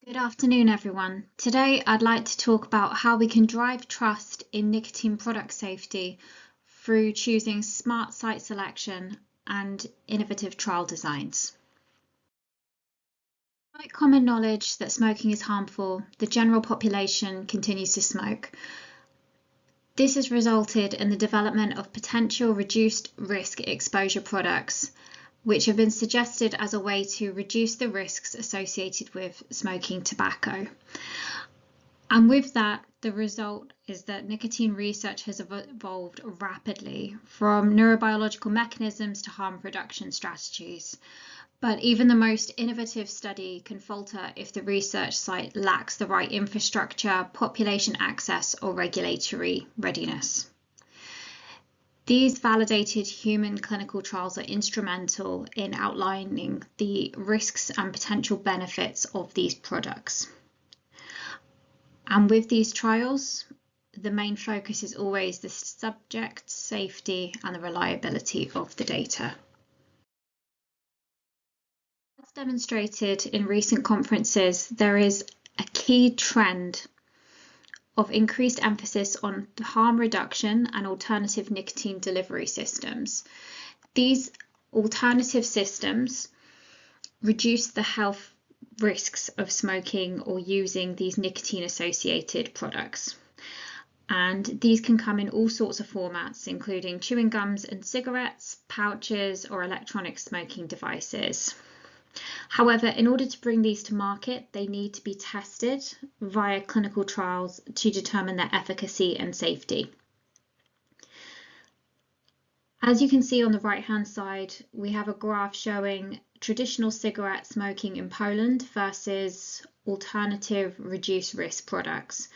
Good afternoon, everyone. Today, I'd like to talk about how we can drive trust in nicotine product safety through choosing smart site selection and innovative trial designs. Despite common knowledge that smoking is harmful, the general population continues to smoke. This has resulted in the development of potential reduced risk exposure products, which have been suggested as a way to reduce the risks associated with smoking tobacco. And with that, the result is that nicotine research has evolved rapidly from neurobiological mechanisms to harm reduction strategies. But even the most innovative study can falter if the research site lacks the right infrastructure, population access, or regulatory readiness. These validated human clinical trials are instrumental in outlining the risks and potential benefits of these products. And with these trials, the main focus is always the subject safety and the reliability of the data. As demonstrated in recent conferences, there is a key trend of increased emphasis on harm reduction and alternative nicotine delivery systems. These alternative systems reduce the health risks of smoking or using these nicotine-associated products. And these can come in all sorts of formats, including chewing gums and cigarettes, pouches, or electronic smoking devices. However, in order to bring these to market, they need to be tested via clinical trials to determine their efficacy and safety. As you can see on the right-hand side, we have a graph showing traditional cigarette smoking in Poland versus alternative reduced risk products.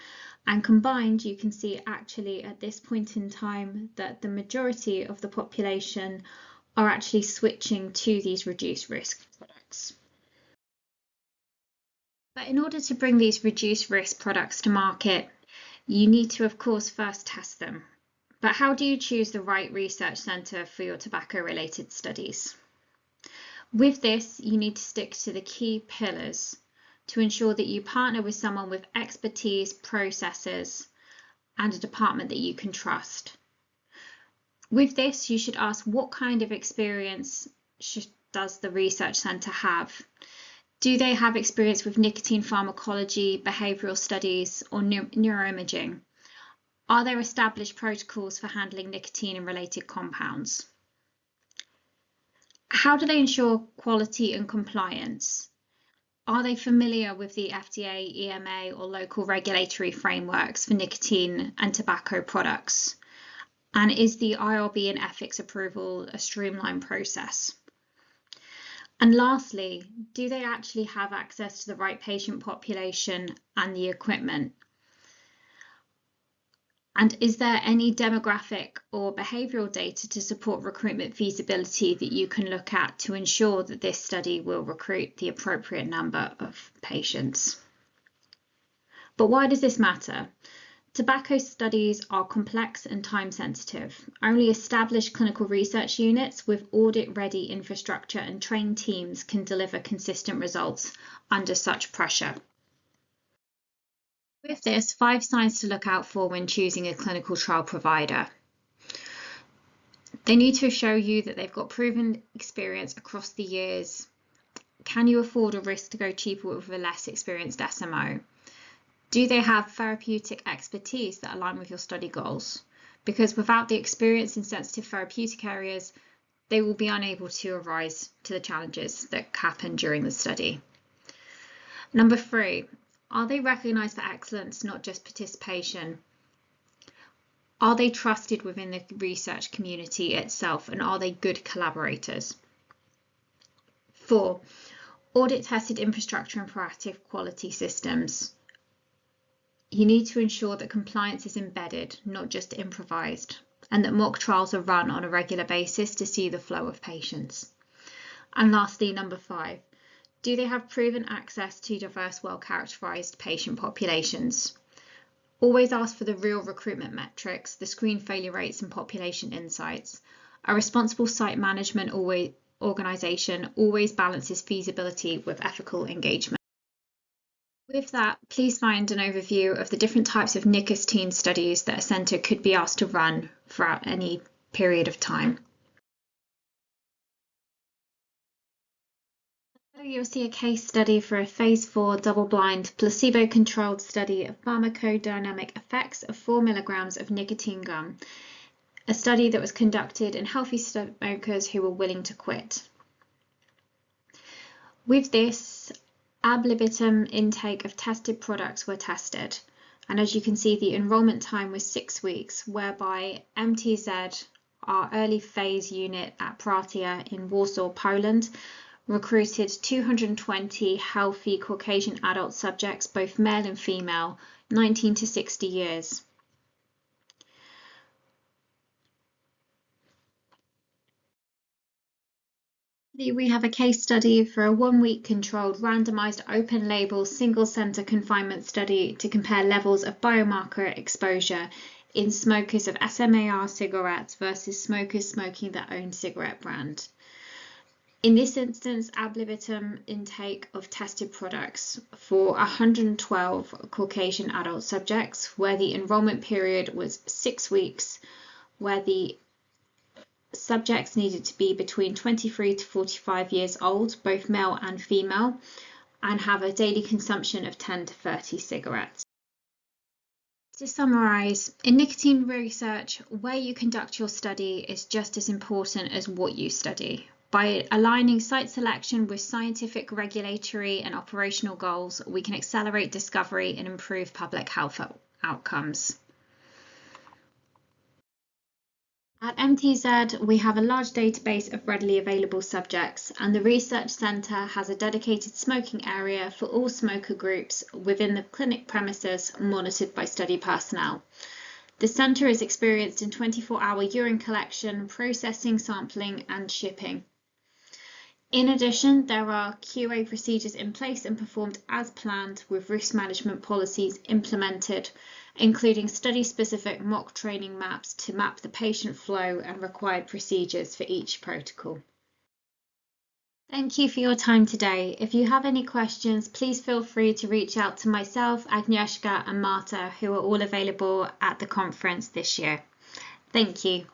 And combined, you can see actually at this point in time that the majority of the population are actually switching to these reduced risk products. But in order to bring these reduced risk products to market, you need to, of course, first test them. But how do you choose the right research centre for your tobacco-related studies? With this, you need to stick to the key pillars to ensure that you partner with someone with expertise, processes, and a department that you can trust. With this, you should ask what kind of experience does the research centre have? Do they have experience with nicotine pharmacology, behavioural studies, or neuroimaging? Are there established protocols for handling nicotine and related compounds? How do they ensure quality and compliance? Are they familiar with the FDA, EMA, or local regulatory frameworks for nicotine and tobacco products? And is the IRB and ethics approval a streamlined process? And lastly, do they actually have access to the right patient population and the equipment? And is there any demographic or behavioural data to support recruitment feasibility that you can look at to ensure that this study will recruit the appropriate number of patients? But why does this matter? Tobacco studies are complex and time sensitive. Only established clinical research units with audit-ready infrastructure and trained teams can deliver consistent results under such pressure. With this, 5 signs to look out for when choosing a clinical trial provider. They need to show you that they've got proven experience across the years. Can you afford a risk to go cheaper with a less experienced SMO? Do they have therapeutic expertise that align with your study goals? Because without the experience in sensitive therapeutic areas, they will be unable to rise to the challenges that happen during the study. Number 3, are they recognised for excellence, not just participation? Are they trusted within the research community itself, and are they good collaborators? 4, audit-tested infrastructure and proactive quality systems. You need to ensure that compliance is embedded, not just improvised, and that mock trials are run on a regular basis to see the flow of patients. And lastly, number 5, do they have proven access to diverse, well-characterised patient populations? Always ask for the real recruitment metrics, the screen failure rates and population insights. A responsible site management organisation always balances feasibility with ethical engagement. With that, please find an overview of the different types of nicotine studies that a centre could be asked to run throughout any period of time. So you'll see a case study for a phase 4 double-blind placebo-controlled study of pharmacodynamic effects of 4 milligrams of nicotine gum, a study that was conducted in healthy smokers who were willing to quit. With this, ab libitum intake of tested products were tested, and as you can see, the enrolment time was 6 weeks, whereby MTZ, our early phase unit at Pratia in Warsaw, Poland, recruited 220 healthy Caucasian adult subjects, both male and female, 19 to 60 years. We have a case study for a 1-week controlled randomized open label single center confinement study to compare levels of biomarker exposure in smokers of SMAR cigarettes versus smokers smoking their own cigarette brand. In this instance, ab libitum intake of tested products for 112 Caucasian adult subjects, where the enrollment period was 6 weeks, where the subjects needed to be between 23 to 45 years old, both male and female, and have a daily consumption of 10 to 30 cigarettes. To summarise, in nicotine research, where you conduct your study is just as important as what you study. By aligning site selection with scientific, regulatory, and operational goals, we can accelerate discovery and improve public health outcomes. At MTZ, we have a large database of readily available subjects, and the Research Centre has a dedicated smoking area for all smoker groups within the clinic premises, monitored by study personnel. The centre is experienced in 24-hour urine collection, processing, sampling, and shipping. In addition, there are QA procedures in place and performed as planned, with risk management policies implemented, including study-specific mock training maps to map the patient flow and required procedures for each protocol. Thank you for your time today. If you have any questions, please feel free to reach out to myself, Agnieszka, and Marta, who are all available at the conference this year. Thank you.